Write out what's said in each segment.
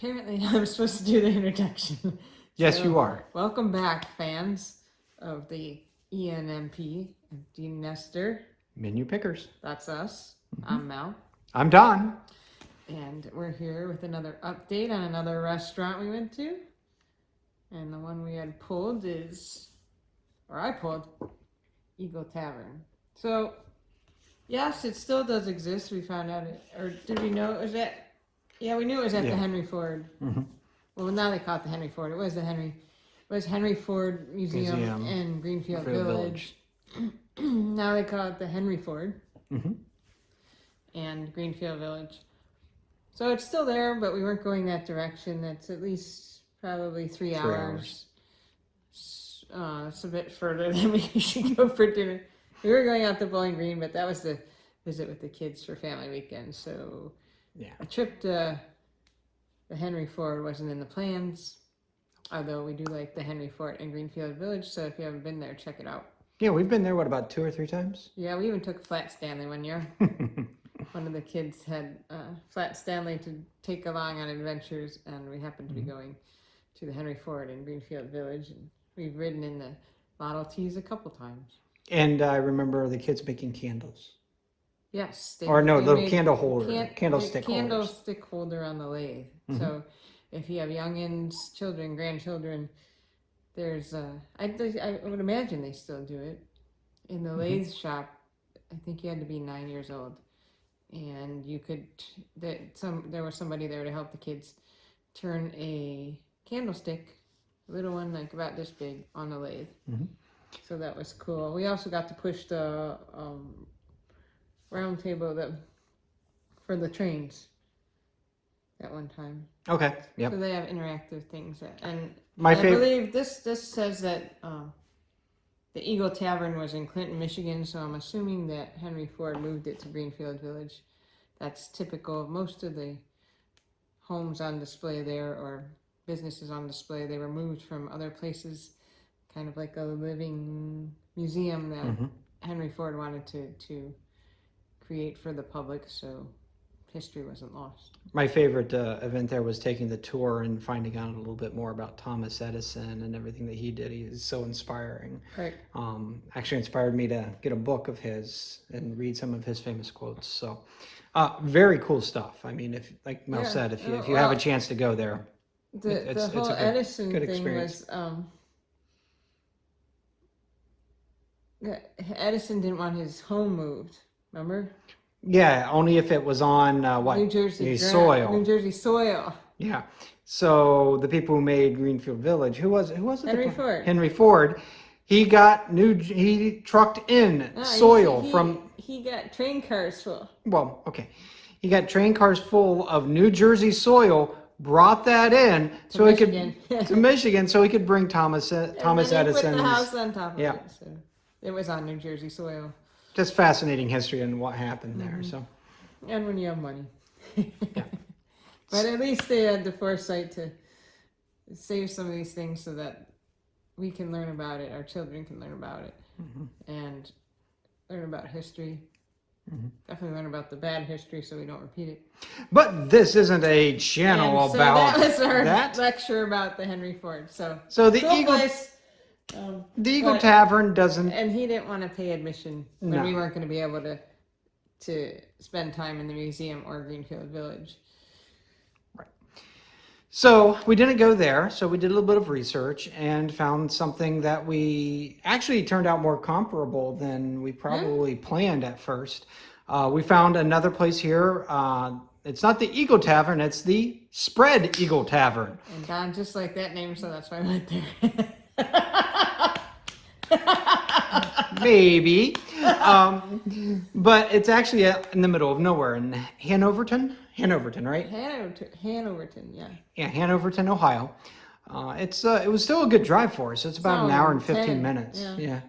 Apparently, I'm supposed to do the introduction. Yes, So, you are. Welcome back, fans of the ENMP. Dean Nestor. Menu pickers. That's us. I'm Mel. I'm Don. And we're here with another update on another restaurant we went to. And the one we had pulled is, or I pulled, Eagle Tavern. So, yes, it still does exist. We found out it, or did we know it was at? Yeah, we knew it was at the Henry Ford. Mm-hmm. Well, now they call it the Henry Ford. It was Henry Ford Museum in Greenfield Village. Now they call it the Henry Ford and Greenfield Village. So it's still there, but we weren't going that direction. That's at least probably 3 hours. It's a bit further than we should go for dinner. We were going out to Bowling Green, but that was the visit with the kids for family weekend. So a trip to the Henry Ford wasn't in the plans, although we do like the Henry Ford in Greenfield Village. So if you haven't been there, check it out. Yeah, we've been there, about 2 or 3 times? Yeah, we even took Flat Stanley one year. One of the kids had Flat Stanley to take along on adventures, and we happened to be going to the Henry Ford in Greenfield Village. And we've ridden in the Model Ts a couple times. And I remember the kids making candles. Yes. The candle holder, candlestick holder. Candlestick holder on the lathe. So if you have youngins, children, grandchildren, there's I would imagine they still do it. In the lathe shop, I think you had to be 9 years old. And you could, there was somebody there to help the kids turn a candlestick, a little one like about this big, on the lathe. So that was cool. We also got to push the round table for the trains at one time. Okay, yep. So they have interactive things. And I believe this says that the Eagle Tavern was in Clinton, Michigan, so I'm assuming that Henry Ford moved it to Greenfield Village. That's typical of most of the homes on display there, or businesses on display. They were moved from other places, kind of like a living museum that Henry Ford wanted to create for the public, so history wasn't lost. My favorite event there was taking the tour and finding out a little bit more about Thomas Edison and everything that he did. He is so inspiring. Right. Actually inspired me to get a book of his and read some of his famous quotes. So very cool stuff. I mean, if, like Mel said, if you have a chance to go there, the whole Edison thing experience. Edison didn't want his home moved, remember? Yeah, only if it was on New Jersey soil. New Jersey soil. Yeah. So the people who made Greenfield Village, who was it? Ford. Henry Ford. He trucked in soil from. He got train cars full. Well, okay. He got train cars full of New Jersey soil. Brought that in so he could to Michigan, so he could bring Thomas Edison. Put the house on top of it. So it was on New Jersey soil. Just fascinating history and what happened there. So, and when you have money, but at least they had the foresight to save some of these things so that we can learn about it, our children can learn about it, and learn about history. Definitely learn about the bad history so we don't repeat it. But this isn't a channel about that was our lecture about the Henry Ford. So the cool Eagle. The Eagle Tavern doesn't... And he didn't want to pay admission when we weren't going to be able to spend time in the museum or Greenfield Village. Right. So we didn't go there. So we did a little bit of research and found something that we actually turned out more comparable than we probably planned at first. We found another place here. It's not the Eagle Tavern. It's the Spread Eagle Tavern. And Don just like that name, so that's why I went there. Maybe, but it's actually in the middle of nowhere in Hanoverton, right? Hanoverton, yeah. Yeah, Hanoverton, Ohio. It was still a good drive for us. It's about an hour and 15 minutes. Yeah.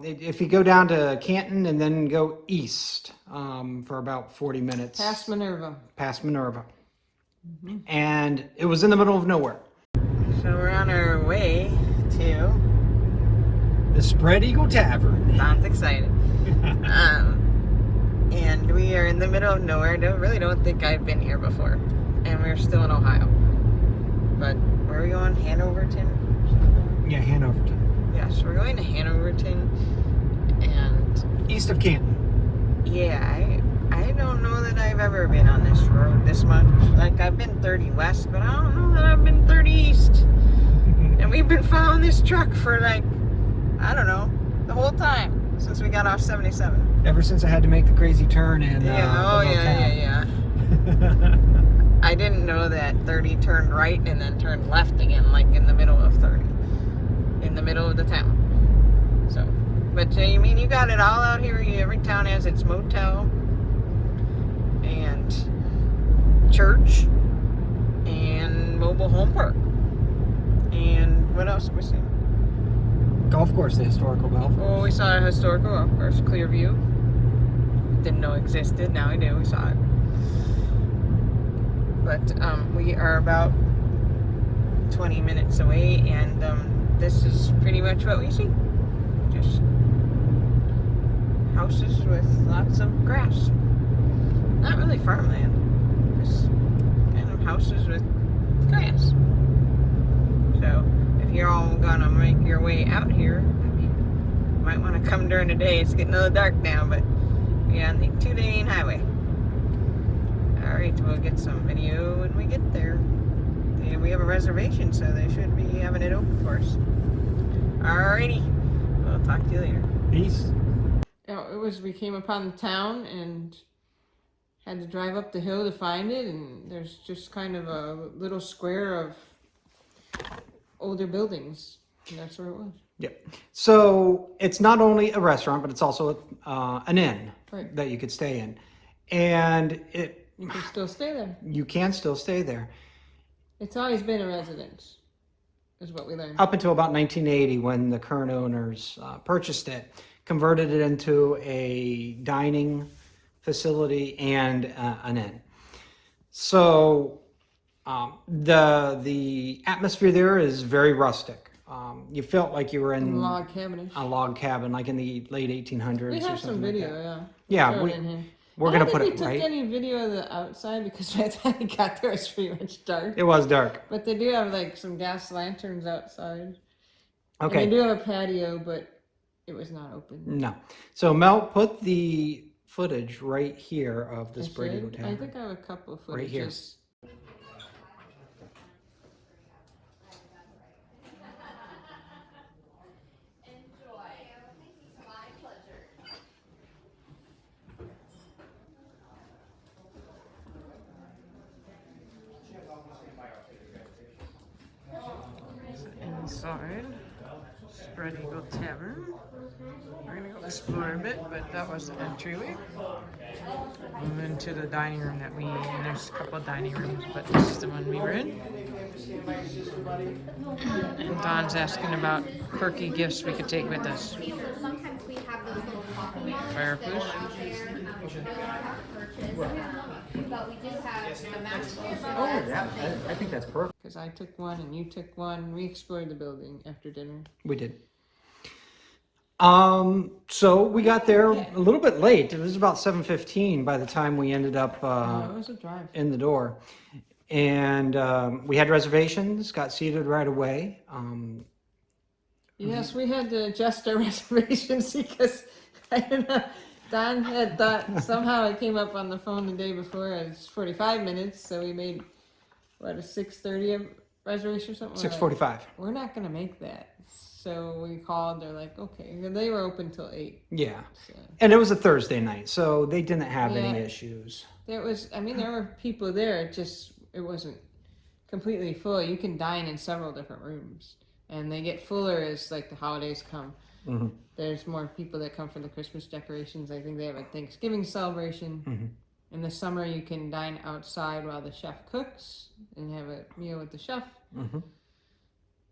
If you go down to Canton and then go east for about 40 minutes. Past Minerva. And it was in the middle of nowhere. So we're on our way to the Spread Eagle Tavern. Don's excited. And we are in the middle of nowhere. Don't think I've been here before. and we're still in Ohio. But where are we going? Hanoverton? Yeah, Hanoverton. Yes, we're going to Hanoverton, and East of Canton. yeah, I don't know that I've ever been on this road this much. Like, I've been 30 west, but I don't know that I've been 30 east. And we've been following this truck for like, I don't know, the whole time since we got off 77. Ever since I had to make the crazy turn and Yeah. I didn't know that 30 turned right and then turned left again, like in the middle of 30, in the middle of the town. So, but I mean, you got it all out here. Every town has its motel and church and mobile home park. And what else we seen? Golf course, the historical golf course. Oh, we saw a historical golf course, Clearview. Didn't know existed. Now we do. We saw it. But we are about 20 minutes away, and this is pretty much what we see. Just houses with lots of grass. Not really farmland. Just kind of houses with grass. So if you're all gonna make your way out here, I mean, you might want to come during the day. It's getting a little dark now, but yeah, on the 2-lane highway. Alright, we'll get some video when we get there. And we have a reservation, so they should be having it open for us. Alrighty, we'll talk to you later. Peace. We came upon the town and had to drive up the hill to find it, and there's just kind of a little square of older buildings, and that's where it was. Yep. So it's not only a restaurant, but it's also an inn Right. that you could stay in, and You can still stay there. you can still stay there It's always been a residence, is what we learned. up until about 1980 when the current owners purchased it, converted it into a dining facility and an inn. So the atmosphere there is very rustic. You felt like you were in Log cabin. a log cabin, like in the late 1800s. We or have something some like video, that. yeah. Yeah, Throw it we- in here. We're I gonna don't put think it we right. took any video of the outside because by the time we got there, it was pretty much dark. It was dark. But they do have like some gas lanterns outside. And Okay. they do have a patio, but it was not open. No. So Mel, put the footage right here of this I Brady should. Hotel. I think I have a couple of footages. Right here. Inside Spread Eagle Tavern. We're gonna go explore a bit, but that was the entryway. Move into the dining room that and there's a couple of dining rooms, but this is the one we were in. And Don's asking about quirky gifts we could take with us. So sometimes we have those little coffee mugs. Fireplace. But we do have a matchbook. I think that's perfect. Because I took one and you took one. We explored the building after dinner. We did. So we got there a little bit late. It was about 7:15 by the time we ended up Oh, it was a drive. in the door, and we had reservations. Got seated right away. Yes, we had to adjust our reservations because I don't know. Don had thought somehow it came up on the phone the day before as 45 minutes, so we made a 6:30 reservation or something. We're like, 6:45. We're not gonna make that. So we called. They're like, okay. And they were open till 8. Yeah, So and it was a Thursday night, so they didn't have any Yeah. issues. there was. I mean, there were people there. It wasn't completely full. You can dine in several different rooms, and they get fuller as like the holidays come. Mhm. There's more people that come for the Christmas decorations. I think they have a Thanksgiving celebration. Mhm. In the summer, you can dine outside while the chef cooks and have a meal with the chef. Mhm.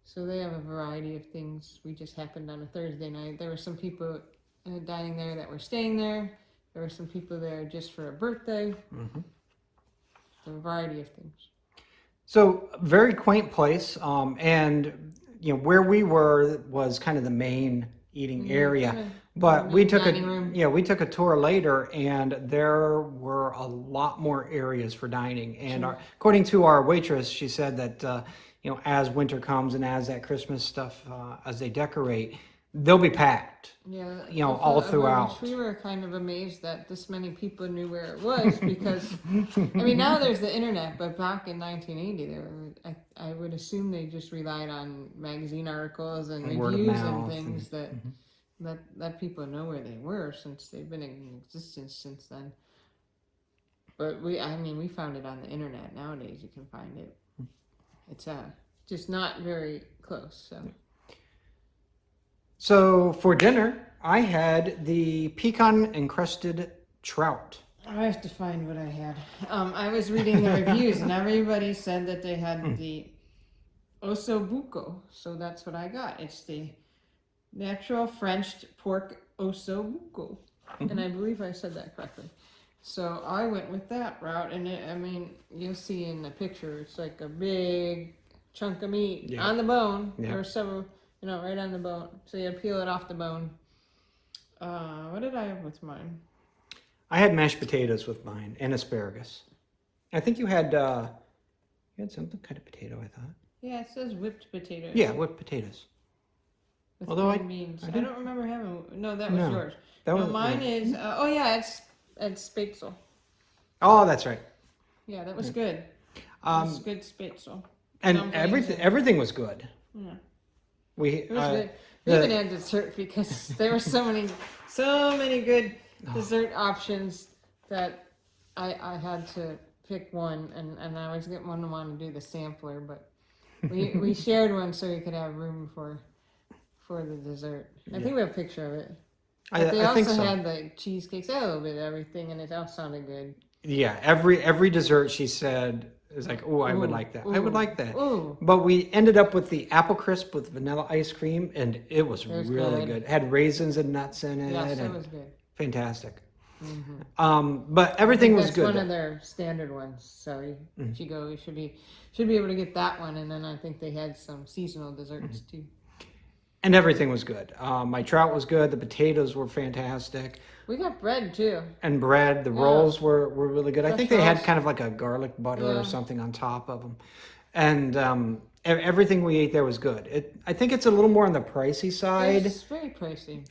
So they have a variety of things. We just happened on a Thursday night. There were some people dining there that were staying there. There were some people there just for a birthday. Mhm. So a variety of things. So very quaint place, and where we were was kind of the main eating area. Kinda But we took Dining room. we took a tour later, and there were a lot more areas for dining. And according to our waitress, she said that as winter comes and as that Christmas stuff as they decorate, they'll be packed. Yeah, all throughout. We were kind of amazed that this many people knew where it was because, I mean, now there's the internet, but back in 1980, I would assume they just relied on magazine articles and And word of reviews and mouth things that let people know where they were since they've been in existence since then. But we found it on the internet. Nowadays, you can find it. It's just not very close. So for dinner, I had the pecan encrusted trout. I have to find what I had. I was reading the reviews, and everybody said that they had the ossobuco, so that's what I got. It's the natural French pork ossobuco, and I believe I said that correctly. So I went with that route, and you'll see in the picture, it's like a big chunk of meat on the bone. Yeah. There were several, right on the bone. So you peel it off the bone. What did I have with mine? I had mashed potatoes with mine and asparagus. I think you had some kind of potato, I thought. Yeah, it says whipped potatoes. Yeah, whipped potatoes. With Although green beans. I I didn't- don't remember having. No, that was No, yours. that was mine is. It's spätzle. Oh, that's right. Yeah, that was good. It was good spätzle. And Dumplings everything was good. Yeah, We it was good. We even had dessert because there were so many good dessert options that I had to pick one, and I was getting one to want to do the sampler, but we shared one so we could have room for the dessert. I think we have a picture of it. But they I think also so. had the cheesecakes, they had a little bit of everything, and it all sounded good. Yeah, every dessert she said is like, oh, I would Ooh, like that. ooh, I would like that. ooh. But we ended up with the apple crisp with vanilla ice cream, and it was was really good. good. It had raisins and nuts in it. Yes, it and was good. fantastic. But everything was That's good. one of their standard ones. So if you go, you should be able to get that one. And then I think they had some seasonal desserts too. And everything was good. My trout was good. The potatoes were fantastic. We got bread too. And bread, the rolls were really good. I Fresh think they had rolls. kind of like a garlic butter Yeah. or something on top of them. And everything we ate there was good. I think it's a little more on the pricey side. It's very pricey.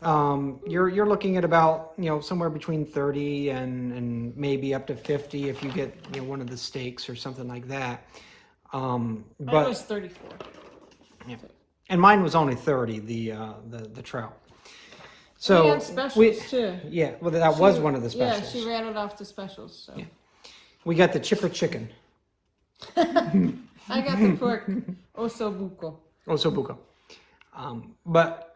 You're looking at about somewhere between 30 and maybe up to 50 if you get one of the steaks or something like that. Mine But was 34. and mine was only 30, the trout. We So had specials too. yeah, well that was one of the Yeah, specials. she rattled off the specials. So We got the chipper chicken, I got the pork ossobuco. osobuco. But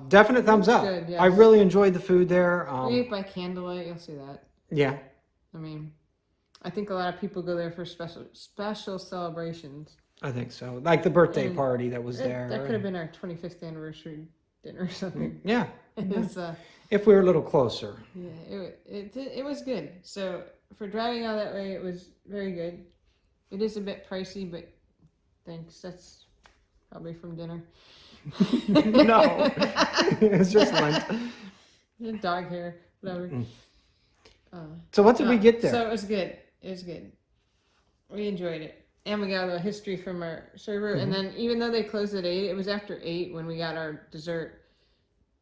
definite thumbs up. good, yes. I really enjoyed the food there. We ate by candlelight. You'll see that. Yeah, I mean, I think a lot of people go there for special celebrations. I think so. Like the birthday And party that was there. That could have been our 25th anniversary dinner or something. Yeah, It was, if we were a little closer. yeah, it was good. So for driving out that way, it was very good. It is a bit pricey, but thanks. That's probably from dinner. No, it's just Lent. Dog hair, whatever. So what did we get there? So it was good. It was good. We enjoyed it. And we got a little history from our server. And then even though they closed at 8, it was after 8 when we got our dessert.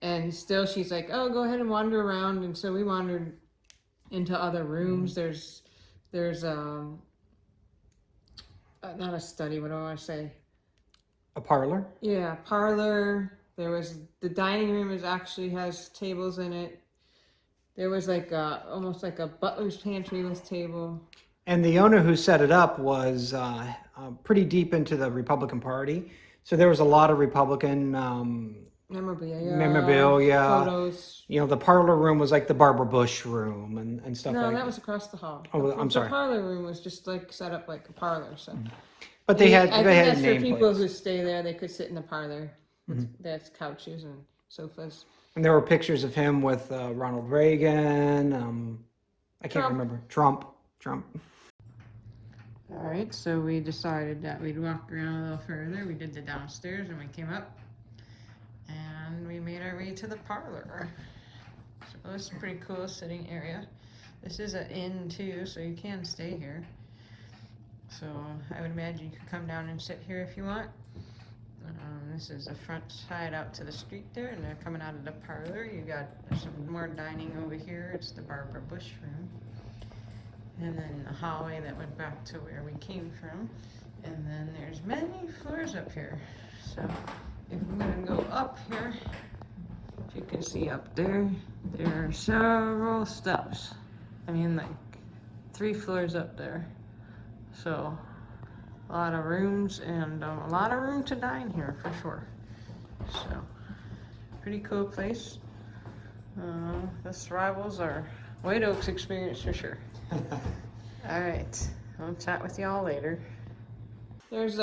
And still she's like, oh, go ahead and wander around. And so we wandered into other rooms. There's not a study, what do I want to say? A parlor. Yeah, parlor. There was the dining room actually has tables in it. There was like almost like a butler's pantry with table. And the owner who set it up was pretty deep into the Republican Party. So there was a lot of Republican memorabilia. Photos. The parlor room was like the Barbara Bush room and stuff No, like that that. was across the hall. Oh, I'm sorry. The parlor room was just like set up like a parlor. So. But they had I think they had that's for people nameplates. who stay there. They could sit in the parlor. That's couches and sofas. And there were pictures of him with Ronald Reagan. I can't Trump. remember. Trump. All right, so we decided that we'd walk around a little further. We did the downstairs and we came up and we made our way to the parlor. Well, this is a pretty cool sitting area. This is an inn too, so you can stay here. So I would imagine you could come down and sit here if you want. This is the front side out to the street there, and they're coming out of the parlor. You got some more dining over here. It's the Barbara Bush room. And then the hallway that went back to where we came from. And then there's many floors up here. So if we're gonna go up here, if you can see up there, there are several steps. I mean, like 3 floors up there. So a lot of rooms and a lot of room to dine here for sure. So pretty cool place. This rivals our White Oaks experience for sure. All right, I'll chat with y'all later. There's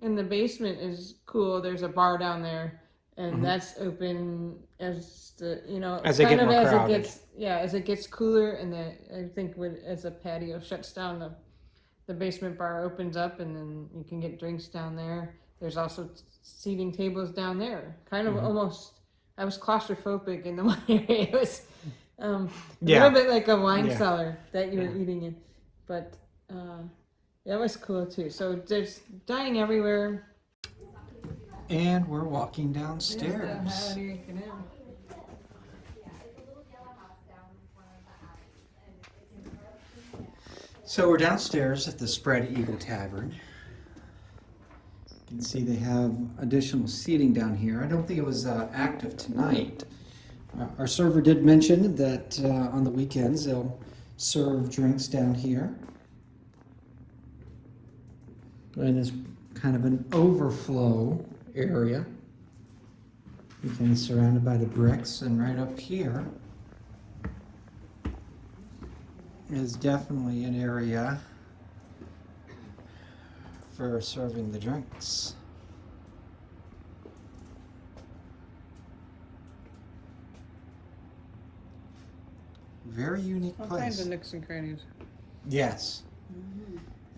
in the basement is cool. There's a bar down there, and that's open as the As they get more crowded. as it gets cooler, and I think as the patio shuts down, the basement bar opens up, and then you can get drinks down there. There's also seating tables down there. Kind of almost. I was claustrophobic in the one area. It was a little bit like a wine cellar that you were eating in, but that was cool too. So there's dining everywhere. And we're walking downstairs. So we're downstairs at the Spread Eagle Tavern. You can see they have additional seating down here. I don't think it was active tonight. Our server did mention that on the weekends they'll serve drinks down here. And there's kind of an overflow area. Again, surrounded by the bricks, and right up here is definitely an area for serving the drinks. Very unique place. All kinds of nooks and crannies. Yes.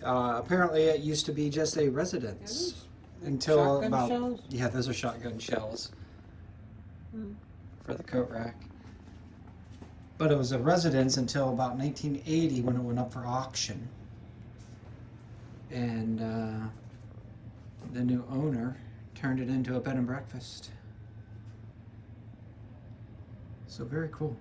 Apparently it used to be just a residence until shotgun about shells? Yeah, those are shotgun shells for the coat rack. But it was a residence until about 1980 when it went up for auction. And the new owner turned it into a bed and breakfast. So very cool.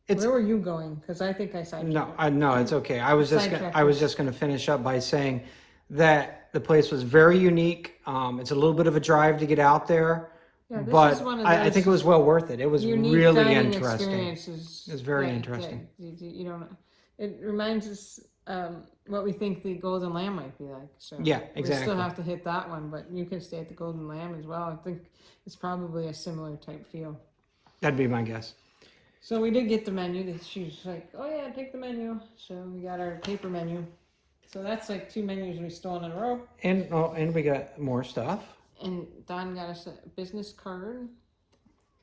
Where were you going? Because I think I sidetracked. No, it's okay. I was just gonna finish up by saying that the place was very unique. It's a little bit of a drive to get out there, but I think it was well worth it. It was really interesting. It was very interesting. You don't. It reminds us what we think the Golden Lamb might be like. So yeah, exactly. We still have to hit that one, but you can stay at the Golden Lamb as well. I think it's probably a similar type feel. That'd be my guess. So we did get the menu. She's like, "Oh yeah, take the menu." So we got our paper menu. So that's like 2 menus we stole in a row. And we got more stuff. And Don got us a business card.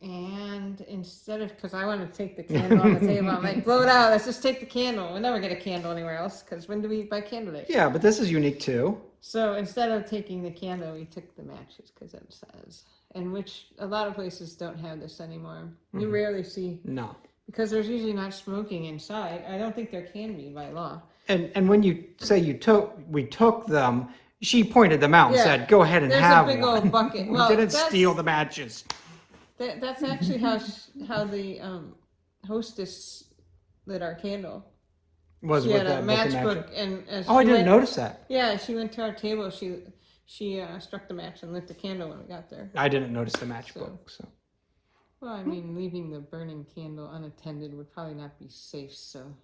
And instead of, because I want to take the candle on the table, I'm like, blow it out. Let's just take the candle. We'll never get a candle anywhere else, because when do we buy candlelight? Yeah, but this is unique too. So instead of taking the candle, we took the matches, because it says, and which a lot of places don't have this anymore. You rarely see. No. Because there's usually not smoking inside. I don't think there can be by law. And when you say we took them, she pointed them out and said, "Go ahead and have one." There's a big old bucket. Well, we didn't steal the matches. That's actually how the hostess lit our candle. Was she with had a that matchbook, and as I didn't notice that. Yeah, she went to our table. She struck the match and lit the candle when we got there. I didn't notice the matchbook. So. Well, I mean, leaving the burning candle unattended would probably not be safe. So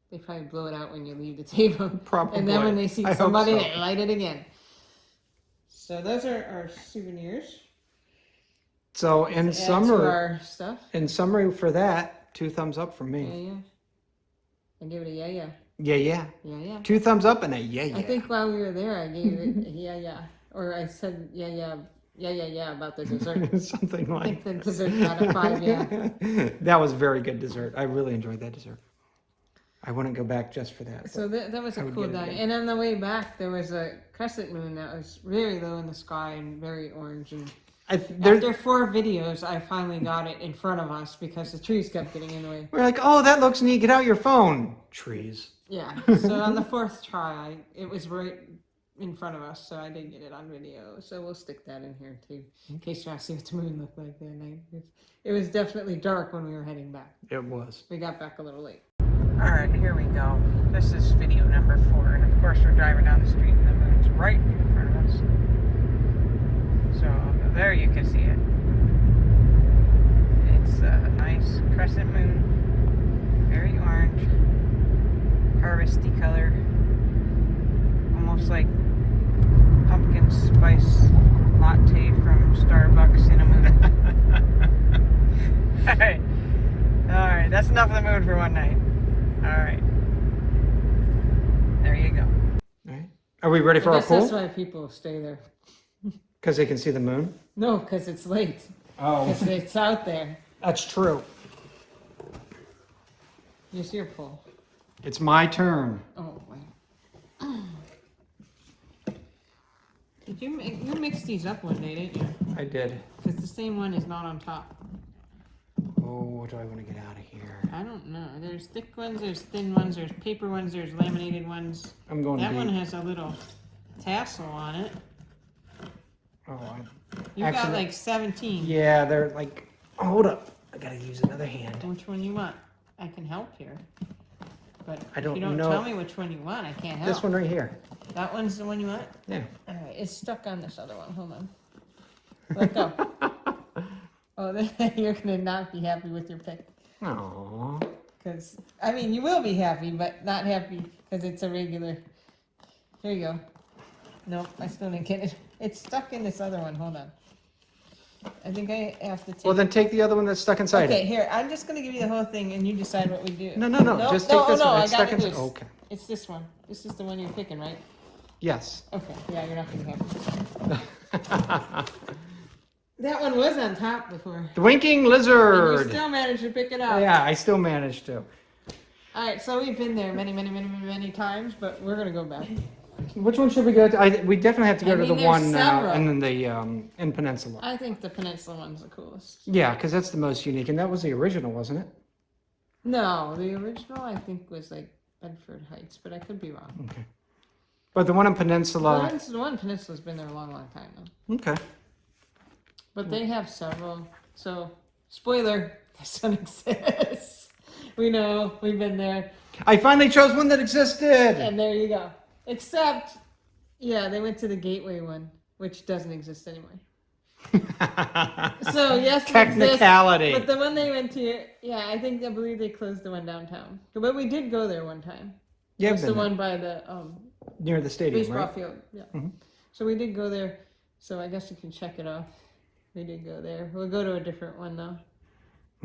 they probably blow it out when you leave the table. Probably. And then when they see somebody, so. they light it again. So those are our souvenirs. So in summary, stuff. In summary for that, 2 thumbs up from me. Yeah. I gave it a yeah. Yeah. 2 thumbs up and a yeah. I think while we were there, I gave it a yeah. Or I said yeah about the dessert. Something like. I think the dessert got a 5, yeah. That was very good dessert. I really enjoyed that dessert. I wouldn't go back just for that. So that was a cool day. And on the way back, there was a crescent moon that was very low in the sky and very orange. And After 4 videos, I finally got it in front of us because the trees kept getting in the way. we're like, oh, that looks neat. Get out your phone. Trees. Yeah. So on the 4th try, it was right in front of us, so I did get it on video. So we'll stick that in here too, in case you want to see what the moon looked like that night. It was definitely dark when we were heading back. It was. We got back a little late. All right, here we go. This is video number 4, and of course we're driving down the street, and the moon's right in front of us. So there you can see it. It's a nice crescent moon, very orange, harvesty color, almost like pumpkin spice latte from Starbucks in a moon. All right, that's enough of the moon for one night. All right, there you go. All right. Are we ready for I our guess that's pool? why people stay there. Because they can see the moon? No, because it's late. Oh, Because it's out there. that's true. It's your pool. It's my turn. Oh, wow. Did you mix these up one day, didn't you? I did. Because the same one is not on top. Oh, what do I want to get out of here? I don't know. There's thick ones, there's thin ones, there's paper ones, there's laminated ones. I'm going That deep. one has a little tassel on it. Oh, You've got Actually- like 17. yeah, they're like, oh, hold up. I gotta use another hand. Which one you want? I can help here. But I don't if you don't know. tell me which one you want, I can't help. This one right here. That one's the one you want? Yeah. Alright, it's stuck on this other one. Hold on. Let go. Oh, you're gonna not be happy with your pick. Oh. Because, I mean, you will be happy, but not happy because it's a regular. Here you go. Nope, I still didn't get it. It's stuck in this other one. Hold on. I think I have to take. Well, then take the other one that's stuck inside Okay, it. here. I'm just gonna give you the whole thing, and you decide what we do. No. Nope, Just no, take this no, one. I It's got stuck it inside. loose. Okay. It's this one. This is the one you're picking, right? Yes. Okay. Yeah, you're not gonna have that one was on top before. The winking And you lizard. still managed to pick it up. Yeah, I still managed to. All right, so we've been there many times, but we're gonna go back. Which one should we go to? We definitely have to go I to mean, the there's one several. in the in Peninsula. I think the Peninsula one's the coolest. Yeah, because that's the most unique, and that was the original, wasn't it? No, the original I think was like Bedford Heights, but I could be wrong. Okay. But the one in Peninsula. The one Peninsula's been there a long time though. Okay. But they have several. So, spoiler, this one exists. We know, we've been there. I finally chose one that existed. And there you go. Except, yeah, they went to the Gateway one, which doesn't exist anymore. So, yes, it exists, Technicality. but the one they went to, yeah, I believe they closed the one downtown. But we did go there one time. Yeah, It's the one by the near the stadium, baseball right? field. Yeah. Mhm. So we did go there. So I guess you can check it off. We did go there. We'll go to a different one though.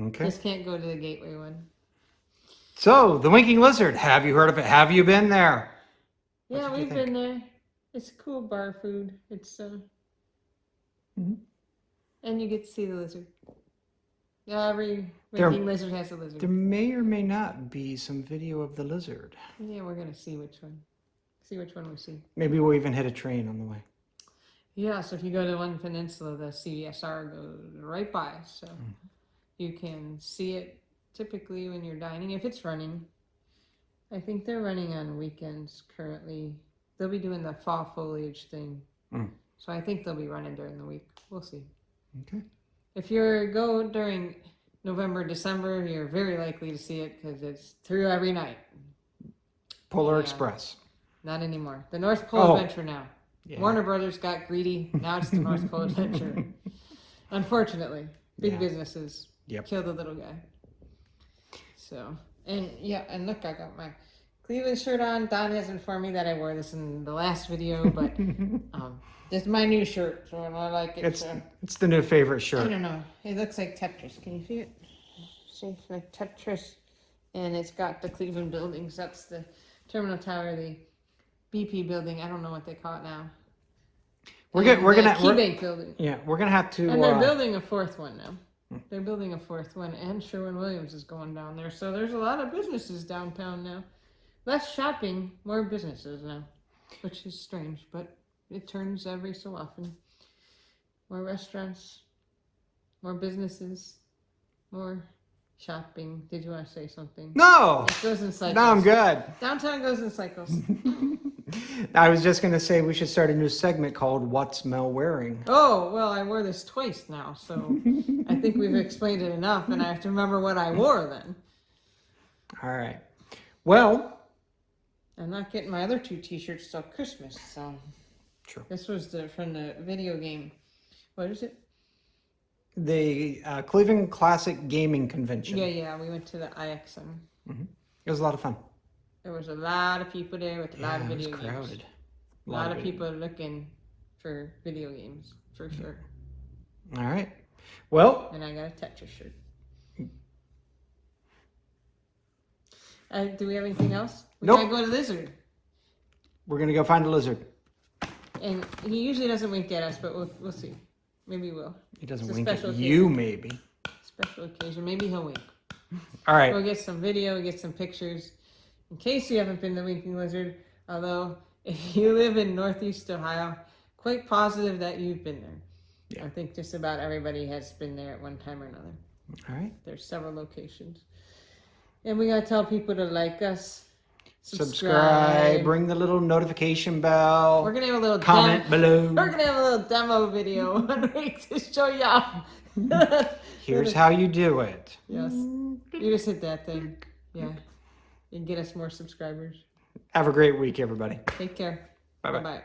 Okay. Just can't go to the Gateway one. So, the winking lizard. Have you heard of it? Have you been there? Yeah, did you we've think? been there. It's cool bar food. It's Mhm. and you get to see the lizard. Yeah, every There- winking lizard has a lizard. There may or may not be some video of the lizard. Yeah, we're gonna see which one. See which one we see. Maybe we'll even hit a train on the way. Yeah, so if you go to one peninsula, the CVSR goes right by, so you can see it typically when you're dining if it's running. I think they're running on weekends currently. They'll be doing the fall foliage thing, so I think they'll be running during the week. We'll see. Okay. If you go during November, December, you're very likely to see it because it's through every night. Polar Yeah. Express. Not anymore. The North Pole Oh. Adventure now. Yeah. Warner Brothers got greedy. Now it's the North Pole Adventure. Unfortunately, big Yeah. businesses Yep. kill the little guy. So, and yeah, and look, I got my Cleveland shirt on. Don has informed me that I wore this in the last video, but this is my new shirt, so I like it. It's the new favorite I shirt. don't know. It looks like Tetris. Can you see it? See, it's like Tetris, and it's got the Cleveland buildings. That's the Terminal Tower, the BP building. I don't know what they call it now. We're And gonna the we're, KeyBank building. yeah, we're gonna have to. And they're building a fourth one now. They're building a fourth one, and Sherwin-Williams is going down there. So there's a lot of businesses downtown now. Less shopping, more businesses now, which is strange, but it turns every so often. more restaurants, more businesses, more shopping. Did you want to say something? No, It goes in cycles. no, I'm good. Downtown goes in cycles. I was just going to say we should start a new segment called "What's Mel Wearing?" Oh, well, I wore this twice now, so I think we've explained it enough, and I have to remember what I wore then. All right. Well, I'm not getting my other 2 t-shirts till Christmas, so. True. This was from the video game. What is it? the Cleveland Classic Gaming Convention. Yeah, we went to the IXM. It was a lot of fun. There was a lot of people there with a lot of it was video games. crowded. A lot of people looking for video games, for sure. All right. Well, And I got a Tetris shirt. Do we have anything else? We Nope. gotta go to Lizard. we're going to go find a lizard. And he usually doesn't wink at us, but we'll see. Maybe he will. He doesn't It's a wink at special you, occasion. maybe. Special occasion. Maybe he'll wink. All right. We'll get some video, get some pictures. In case you haven't been to Winking Lizard, although if you live in Northeast Ohio, quite positive that you've been there. Yeah. I think just about everybody has been there at one time or another. All right. There's several locations. And we gotta tell people to like us, Subscribe. Ring the little notification bell. We're gonna have a little Comment below. We're gonna have a little demo video one week to show y'all. Here's how you do it. Yes. You just hit that thing. Yeah. And get us more subscribers. Have a great week, everybody. Take care. Bye-bye. Bye-bye.